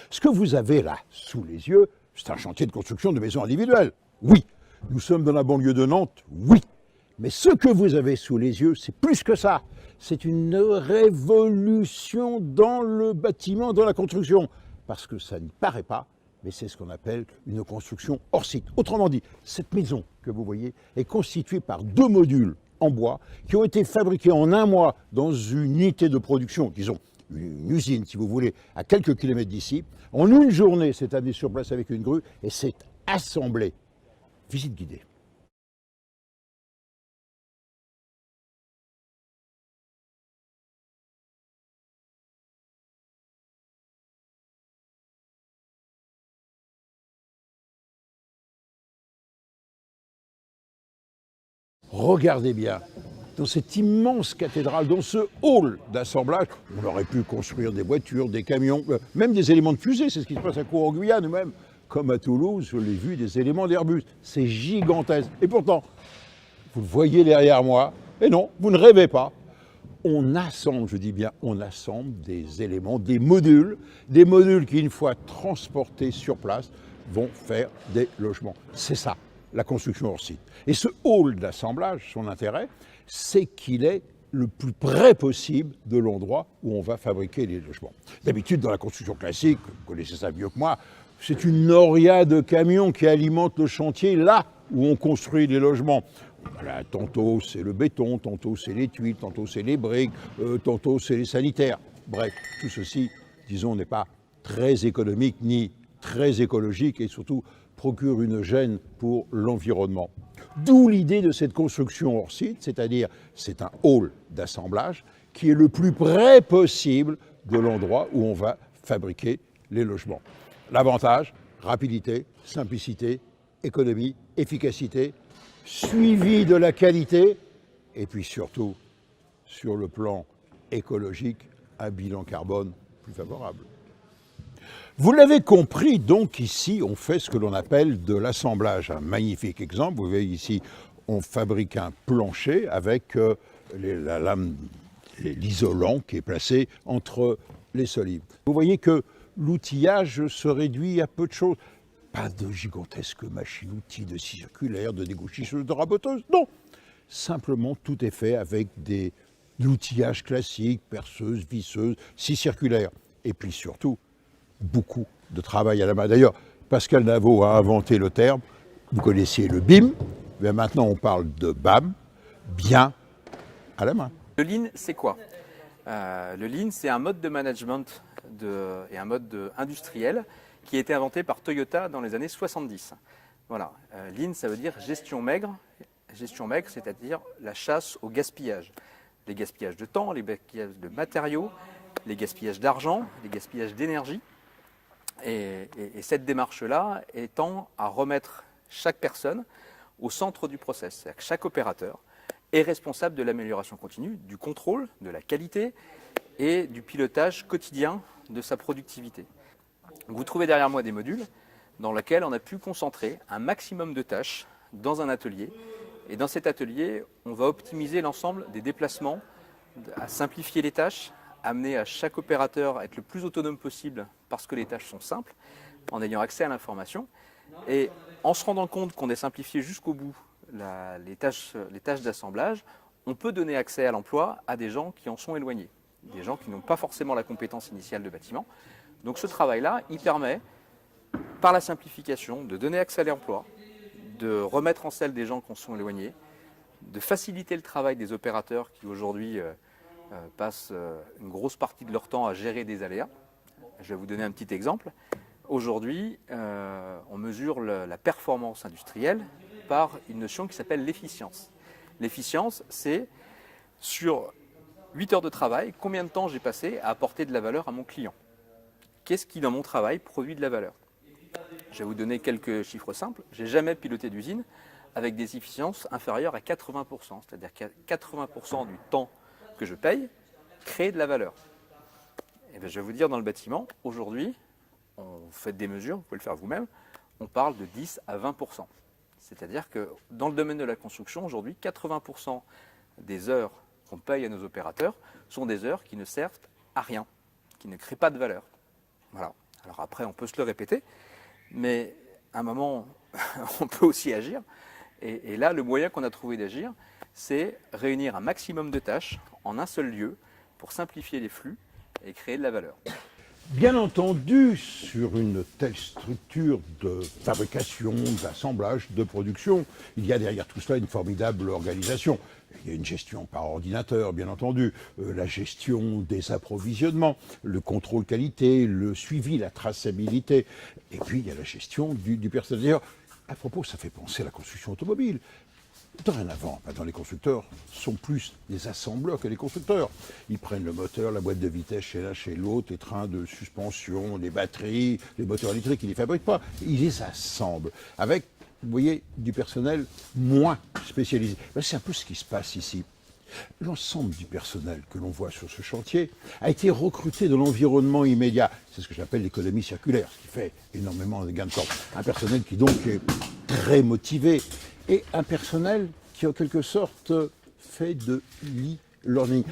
Ce que vous avez là, sous les yeux, c'est un chantier de construction de maisons individuelles. Oui. Nous sommes dans la banlieue de Nantes. Oui. Mais ce que vous avez sous les yeux, c'est plus que ça. C'est une révolution dans le bâtiment, dans la construction. Parce que ça n'y paraît pas, mais c'est ce qu'on appelle une construction hors site. Autrement dit, cette maison que vous voyez est constituée par 2 modules en bois qui ont été fabriqués en 1 mois dans une unité de production, qu'ils ont une usine, si vous voulez, à quelques kilomètres d'ici. En une journée, c'est amené sur place avec une grue et c'est assemblé. Visite guidée. Regardez bien, dans cette immense cathédrale, dans ce hall d'assemblage, on aurait pu construire des voitures, des camions, même des éléments de fusée, c'est ce qui se passe à Cour en Guyane, ou même, comme à Toulouse, je l'ai vu, des éléments d'Airbus. C'est gigantesque. Et pourtant, vous le voyez derrière moi, et non, vous ne rêvez pas. On assemble, je dis bien, on assemble des éléments, des modules qui, une fois transportés sur place, vont faire des logements. C'est ça, la construction hors site. Et ce hall d'assemblage, son intérêt, c'est qu'il est le plus près possible de l'endroit où on va fabriquer les logements. D'habitude, dans la construction classique, vous connaissez ça mieux que moi, c'est une noria de camions qui alimente le chantier là où on construit les logements. Voilà, tantôt c'est le béton, tantôt c'est les tuiles, tantôt c'est les briques, tantôt c'est les sanitaires. Bref, tout ceci, disons, n'est pas très économique ni très écologique et surtout procure une gêne pour l'environnement. D'où l'idée de cette construction hors site, c'est-à-dire c'est un hall d'assemblage qui est le plus près possible de l'endroit où on va fabriquer les logements. L'avantage, rapidité, simplicité, économie, efficacité, suivi de la qualité et puis surtout, sur le plan écologique, un bilan carbone plus favorable. Vous l'avez compris, donc ici, on fait ce que l'on appelle de l'assemblage. Un magnifique exemple, vous voyez ici, on fabrique un plancher avec la lame, l'isolant qui est placé entre les solives. Vous voyez que l'outillage se réduit à peu de choses. Pas de gigantesques machines-outils, de scie circulaire, de dégauchisseuses, de raboteuses, non. Simplement, tout est fait avec de l'outillage classique, perceuse, visseuse, scie circulaire. Et puis surtout, beaucoup de travail à la main. D'ailleurs, Pascal Navot a inventé le terme, vous connaissiez le BIM, mais maintenant on parle de BAM, bien à la main. Le Lean, c'est quoi? Le Lean, c'est un mode de management et un mode industriel qui a été inventé par Toyota dans les années 70. Voilà. Lean, ça veut dire gestion maigre. Gestion maigre, c'est-à-dire la chasse au gaspillage. Les gaspillages de temps, les gaspillages de matériaux, les gaspillages d'argent, les gaspillages d'énergie. Et cette démarche-là étant à remettre chaque personne au centre du process. C'est-à-dire que chaque opérateur est responsable de l'amélioration continue, du contrôle, de la qualité et du pilotage quotidien de sa productivité. Vous trouvez derrière moi des modules dans lesquels on a pu concentrer un maximum de tâches dans un atelier. Et dans cet atelier, on va optimiser l'ensemble des déplacements, à simplifier les tâches, amener à chaque opérateur à être le plus autonome possible parce que les tâches sont simples, en ayant accès à l'information. Et en se rendant compte qu'on ait simplifié jusqu'au bout les tâches d'assemblage, on peut donner accès à l'emploi à des gens qui en sont éloignés, des gens qui n'ont pas forcément la compétence initiale de bâtiment. Donc ce travail-là, il permet, par la simplification, de donner accès à l'emploi, de remettre en selle des gens qui en sont éloignés, de faciliter le travail des opérateurs qui aujourd'hui passent une grosse partie de leur temps à gérer des aléas. Je vais vous donner un petit exemple. Aujourd'hui, on mesure la performance industrielle par une notion qui s'appelle l'efficience. L'efficience, c'est sur 8 heures de travail, combien de temps j'ai passé à apporter de la valeur à mon client. Qu'est-ce qui, dans mon travail, produit de la valeur? Je vais vous donner quelques chiffres simples. Je n'ai jamais piloté d'usine avec des efficiences inférieures à 80%. C'est-à-dire qu'à 80% du temps que je paye, crée de la valeur. Et bien, je vais vous dire, dans le bâtiment, aujourd'hui, on fait des mesures, vous pouvez le faire vous-même, on parle de 10 à 20%. C'est-à-dire que dans le domaine de la construction, aujourd'hui, 80% des heures qu'on paye à nos opérateurs sont des heures qui ne servent à rien, qui ne créent pas de valeur. Voilà. Alors après, on peut se le répéter, mais à un moment, on peut aussi agir. Et là, le moyen qu'on a trouvé d'agir, c'est réunir un maximum de tâches en un seul lieu pour simplifier les flux et créer de la valeur. Bien entendu, sur une telle structure de fabrication, d'assemblage, de production, il y a derrière tout cela une formidable organisation. Il y a une gestion par ordinateur, bien entendu, la gestion des approvisionnements, le contrôle qualité, le suivi, la traçabilité, et puis il y a la gestion du personnel. D'ailleurs, à propos, ça fait penser à la construction automobile. Dorénavant, maintenant, les constructeurs sont plus des assembleurs que des constructeurs. Ils prennent le moteur, la boîte de vitesse chez l'un, chez l'autre, les trains de suspension, les batteries, les moteurs électriques, ils ne les fabriquent pas. Ils les assemblent avec, vous voyez, du personnel moins spécialisé. Ben, c'est un peu ce qui se passe ici. L'ensemble du personnel que l'on voit sur ce chantier a été recruté dans l'environnement immédiat. C'est ce que j'appelle l'économie circulaire, ce qui fait énormément de gains de temps. Un personnel qui donc est très motivé et un personnel qui en quelque sorte fait de l'e-learning.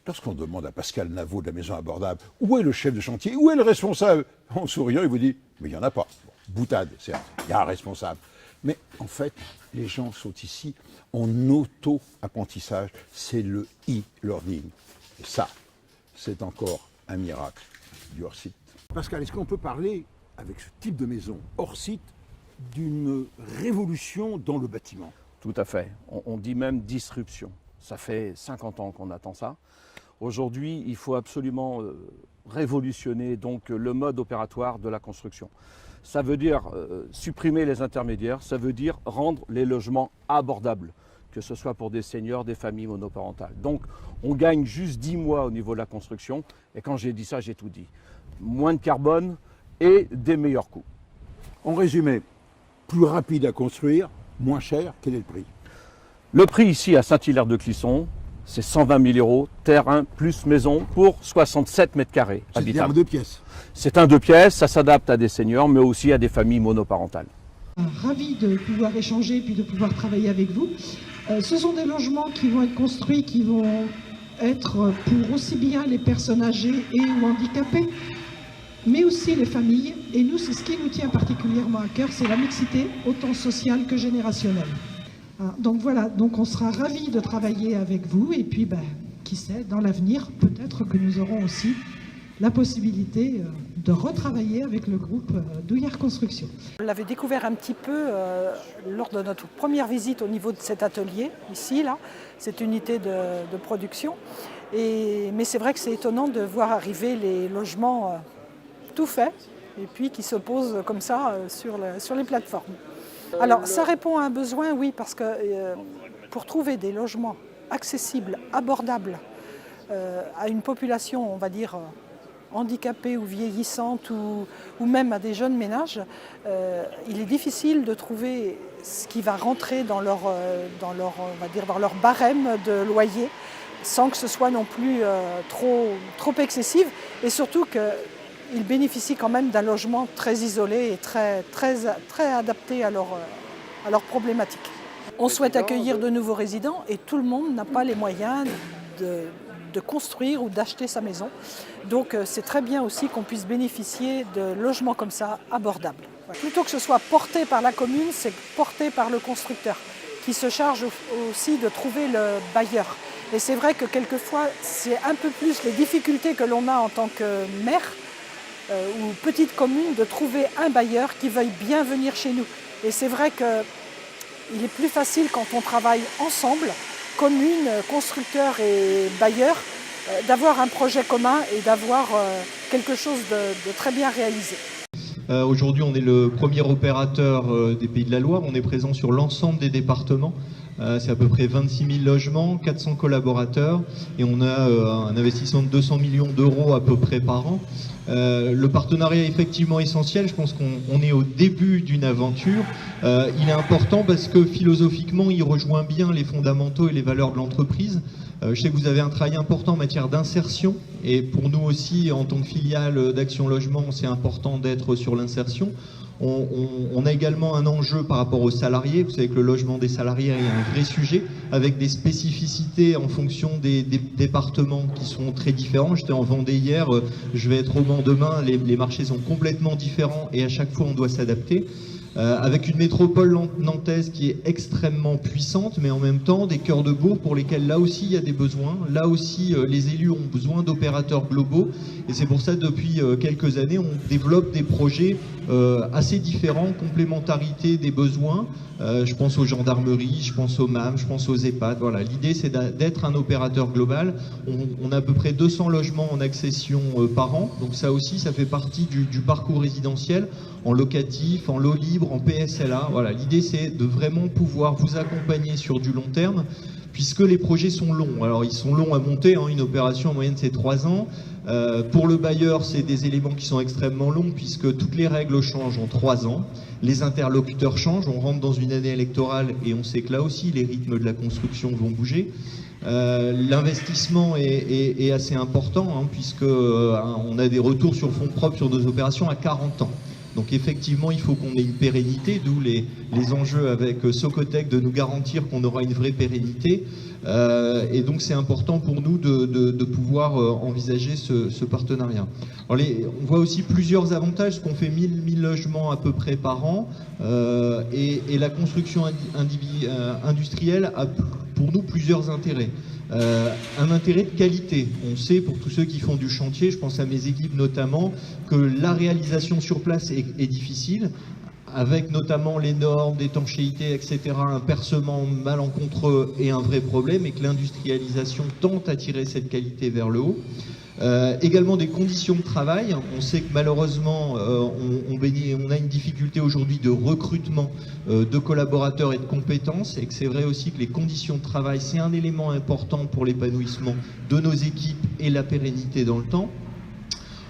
Lorsqu'on demande à Pascal Navot de la Maison Abordable où est le chef de chantier, où est le responsable, en souriant, il vous dit mais il n'y en a pas. Bon, boutade, certes, il y a un responsable. Mais en fait, les gens sont ici en auto-apprentissage. C'est le e-learning. Et ça, c'est encore un miracle du hors-site. Pascal, est-ce qu'on peut parler, avec ce type de maison hors-site, d'une révolution dans le bâtiment? Tout à fait. On dit même disruption. Ça fait 50 ans qu'on attend ça. Aujourd'hui, il faut absolument révolutionner donc le mode opératoire de la construction. Ça veut dire supprimer les intermédiaires, ça veut dire rendre les logements abordables, que ce soit pour des seniors, des familles monoparentales. Donc on gagne juste 10 mois au niveau de la construction, et quand j'ai dit ça, j'ai tout dit. Moins de carbone et des meilleurs coûts. En résumé, plus rapide à construire, moins cher, quel est le prix? Le prix ici à Saint-Hilaire-de-Clisson, c'est 120 000 €, terrain plus maison pour 67 mètres carrés habitables. C'est-à-dire 2 pièces. C'est un 2 pièces, ça s'adapte à des seniors, mais aussi à des familles monoparentales. Ravi de pouvoir échanger et puis de pouvoir travailler avec vous. Ce sont des logements qui vont être construits, qui vont être pour aussi bien les personnes âgées et ou handicapées, mais aussi les familles. Et nous, c'est ce qui nous tient particulièrement à cœur, c'est la mixité, autant sociale que générationnelle. Donc voilà, donc on sera ravis de travailler avec vous, et puis qui sait, dans l'avenir, peut-être que nous aurons aussi la possibilité de retravailler avec le groupe Douillard Construction. On l'avait découvert un petit peu lors de notre première visite au niveau de cet atelier, ici, là, cette unité de production. Mais c'est vrai que c'est étonnant de voir arriver les logements tout faits, et puis qui se posent comme ça sur les plateformes. Alors ça répond à un besoin, oui, parce que pour trouver des logements accessibles, abordables, à une population, on va dire, handicapée ou vieillissante, ou même à des jeunes ménages, il est difficile de trouver ce qui va rentrer dans leur barème de loyer, sans que ce soit non plus trop excessif, et surtout qu'ils bénéficient quand même d'un logement très isolé et très adapté à leurs problématiques. On souhaite accueillir de nouveaux résidents et tout le monde n'a pas les moyens de construire ou d'acheter sa maison. Donc c'est très bien aussi qu'on puisse bénéficier de logements comme ça, abordables. Plutôt que ce soit porté par la commune, c'est porté par le constructeur qui se charge aussi de trouver le bailleur. Et c'est vrai que quelquefois, c'est un peu plus les difficultés que l'on a en tant que maire ou petite commune de trouver un bailleur qui veuille bien venir chez nous. Et c'est vrai qu'il est plus facile quand on travaille ensemble, commune, constructeur et bailleur, d'avoir un projet commun et d'avoir quelque chose de très bien réalisé. Aujourd'hui, on est le premier opérateur des Pays de la Loire. On est présent sur l'ensemble des départements. C'est à peu près 26 000 logements, 400 collaborateurs et on a un investissement de 200 millions d'euros à peu près par an. Le partenariat est effectivement essentiel. Je pense qu'on est au début d'une aventure. Il est important parce que philosophiquement, il rejoint bien les fondamentaux et les valeurs de l'entreprise. Je sais que vous avez un travail important en matière d'insertion, et pour nous aussi, en tant que filiale d'Action Logement, c'est important d'être sur l'insertion. On a également un enjeu par rapport aux salariés. Vous savez que le logement des salariés est un vrai sujet, avec des spécificités en fonction des départements qui sont très différents. J'étais en Vendée hier, je vais être au Mans demain, les marchés sont complètement différents et à chaque fois on doit s'adapter. Avec une métropole nantaise qui est extrêmement puissante, mais en même temps des cœurs de bourg pour lesquels là aussi il y a des besoins. Là aussi, les élus ont besoin d'opérateurs globaux. Et c'est pour ça que depuis quelques années, on développe des projets assez différents, complémentarité des besoins. Je pense aux gendarmeries, je pense aux MAM, je pense aux EHPAD. Voilà, l'idée c'est d'être un opérateur global. On a à peu près 200 logements en accession par an. Donc ça aussi, ça fait partie du parcours résidentiel, en locatif, en lot libre, en PSLA. Voilà, l'idée c'est de vraiment pouvoir vous accompagner sur du long terme, puisque les projets sont longs. Alors ils sont longs à monter, hein, une opération en moyenne c'est 3 ans. Pour le bailleur, c'est des éléments qui sont extrêmement longs, puisque toutes les règles changent en 3 ans. Les interlocuteurs changent, on rentre dans une année électorale et on sait que là aussi les rythmes de la construction vont bouger. L'investissement est assez important, hein, puisque on a des retours sur fonds propres sur nos opérations à 40 ans. Donc effectivement, il faut qu'on ait une pérennité, d'où les enjeux avec Socotec de nous garantir qu'on aura une vraie pérennité. Et donc c'est important pour nous de pouvoir envisager ce partenariat. Alors on voit aussi plusieurs avantages, parce qu'on fait 1000 logements à peu près par an, et la construction industrielle a pour nous plusieurs intérêts. Un intérêt de qualité. On sait, pour tous ceux qui font du chantier, je pense à mes équipes notamment, que la réalisation sur place est difficile, avec notamment les normes d'étanchéité, etc., un percement malencontreux est un vrai problème, et que l'industrialisation tente à tirer cette qualité vers le haut. Également des conditions de travail. On sait que malheureusement, on a une difficulté aujourd'hui de recrutement de collaborateurs et de compétences, et que c'est vrai aussi que les conditions de travail, c'est un élément important pour l'épanouissement de nos équipes et la pérennité dans le temps.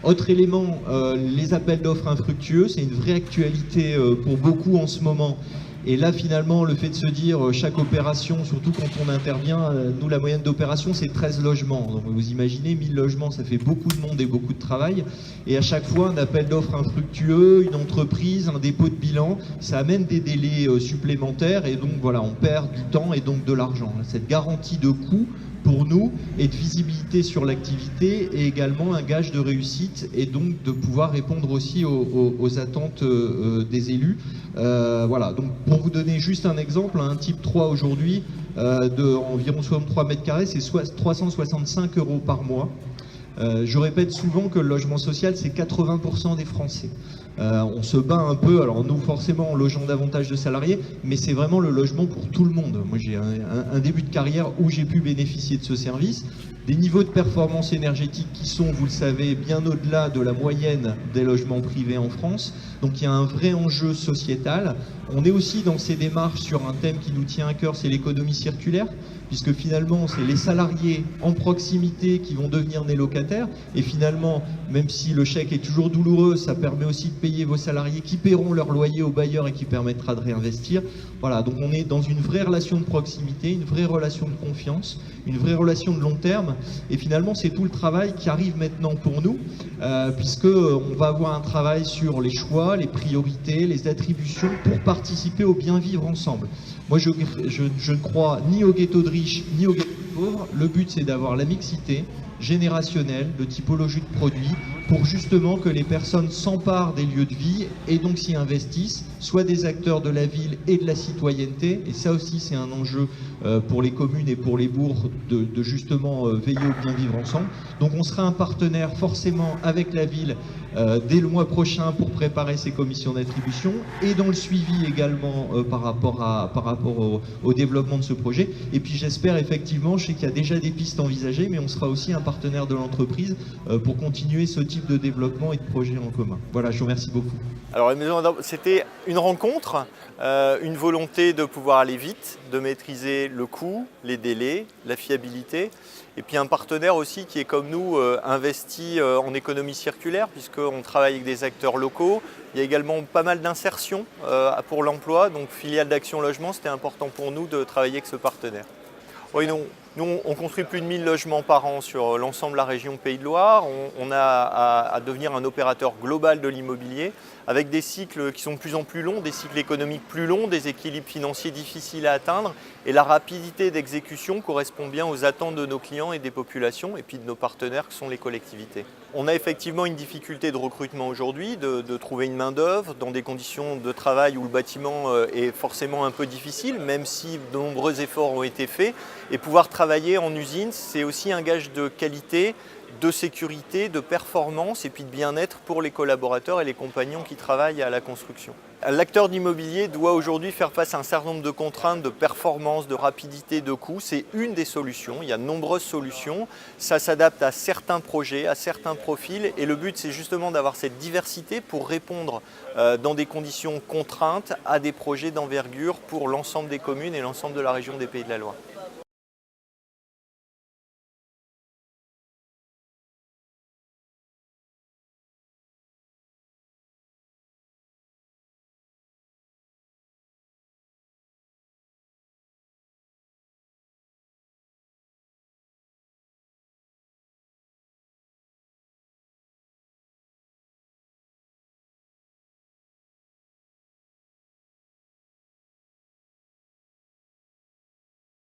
Autre élément, les appels d'offres infructueux, c'est une vraie actualité pour beaucoup en ce moment. Et là, finalement, le fait de se dire chaque opération, surtout quand on intervient, nous, la moyenne d'opération, c'est 13 logements. Donc, vous imaginez, 1000 logements, ça fait beaucoup de monde et beaucoup de travail. Et à chaque fois, un appel d'offres infructueux, une entreprise, un dépôt de bilan, ça amène des délais supplémentaires. Et donc, voilà, on perd du temps et donc de l'argent. Cette garantie de coût, pour nous, et de visibilité sur l'activité, est également un gage de réussite, et donc de pouvoir répondre aussi aux attentes des élus. Voilà, donc pour vous donner juste un exemple, un type 3 aujourd'hui, d'environ 63 mètres carrés, c'est 365 € par mois. Je répète souvent que le logement social, c'est 80% des Français. On se bat un peu, alors nous forcément en logeant davantage de salariés, mais c'est vraiment le logement pour tout le monde. Moi j'ai un début de carrière où j'ai pu bénéficier de ce service. Des niveaux de performance énergétique qui sont, vous le savez, bien au-delà de la moyenne des logements privés en France. Donc il y a un vrai enjeu sociétal. On est aussi dans ces démarches sur un thème qui nous tient à cœur, c'est l'économie circulaire, puisque finalement c'est les salariés en proximité qui vont devenir des locataires. Et finalement, même si le chèque est toujours douloureux, ça permet aussi de payer vos salariés qui paieront leur loyer au bailleur et qui permettra de réinvestir. Voilà, donc on est dans une vraie relation de proximité, une vraie relation de confiance, une vraie relation de long terme. Et finalement, c'est tout le travail qui arrive maintenant pour nous, puisqu'on va avoir un travail sur les choix, les priorités, les attributions pour participer au bien vivre ensemble. Moi, je ne crois ni au ghetto de riches, ni au ghetto de pauvres. Le but, c'est d'avoir la mixité générationnelle, de typologie de produits, pour justement que les personnes s'emparent des lieux de vie et donc s'y investissent, soit des acteurs de la ville et de la citoyenneté. Et ça aussi, c'est un enjeu pour les communes et pour les bourgs de justement veiller au bien vivre ensemble. Donc on sera un partenaire forcément avec la ville dès le mois prochain pour préparer ces commissions d'attribution et dans le suivi également par rapport au développement de ce projet. Et puis j'espère effectivement, je sais qu'il y a déjà des pistes envisagées, mais on sera aussi un partenaire de l'entreprise pour continuer ce type de développement et de projet en commun. Voilà, je vous remercie beaucoup. Alors c'était une rencontre, une volonté de pouvoir aller vite, de maîtriser le coût, les délais, la fiabilité, et puis un partenaire aussi qui est comme nous investi en économie circulaire, puisqu'on travaille avec des acteurs locaux. Il y a également pas mal d'insertion pour l'emploi, donc filiale d'Action Logement, c'était important pour nous de travailler avec ce partenaire. Oui, non, Nous, on construit plus de 1000 logements par an sur l'ensemble de la région Pays de Loire. On a à devenir un opérateur global de l'immobilier avec des cycles qui sont de plus en plus longs, des cycles économiques plus longs, des équilibres financiers difficiles à atteindre. Et la rapidité d'exécution correspond bien aux attentes de nos clients et des populations et puis de nos partenaires qui sont les collectivités. On a effectivement une difficulté de recrutement aujourd'hui, de trouver une main-d'œuvre dans des conditions de travail où le bâtiment est forcément un peu difficile, même si de nombreux efforts ont été faits. Et pouvoir travailler en usine, c'est aussi un gage de qualité, de sécurité, de performance et puis de bien-être pour les collaborateurs et les compagnons qui travaillent à la construction. L'acteur de l'immobilier doit aujourd'hui faire face à un certain nombre de contraintes de performance, de rapidité, de coût. C'est une des solutions, il y a de nombreuses solutions. Ça s'adapte à certains projets, à certains profils et le but c'est justement d'avoir cette diversité pour répondre dans des conditions contraintes à des projets d'envergure pour l'ensemble des communes et l'ensemble de la région des Pays de la Loire.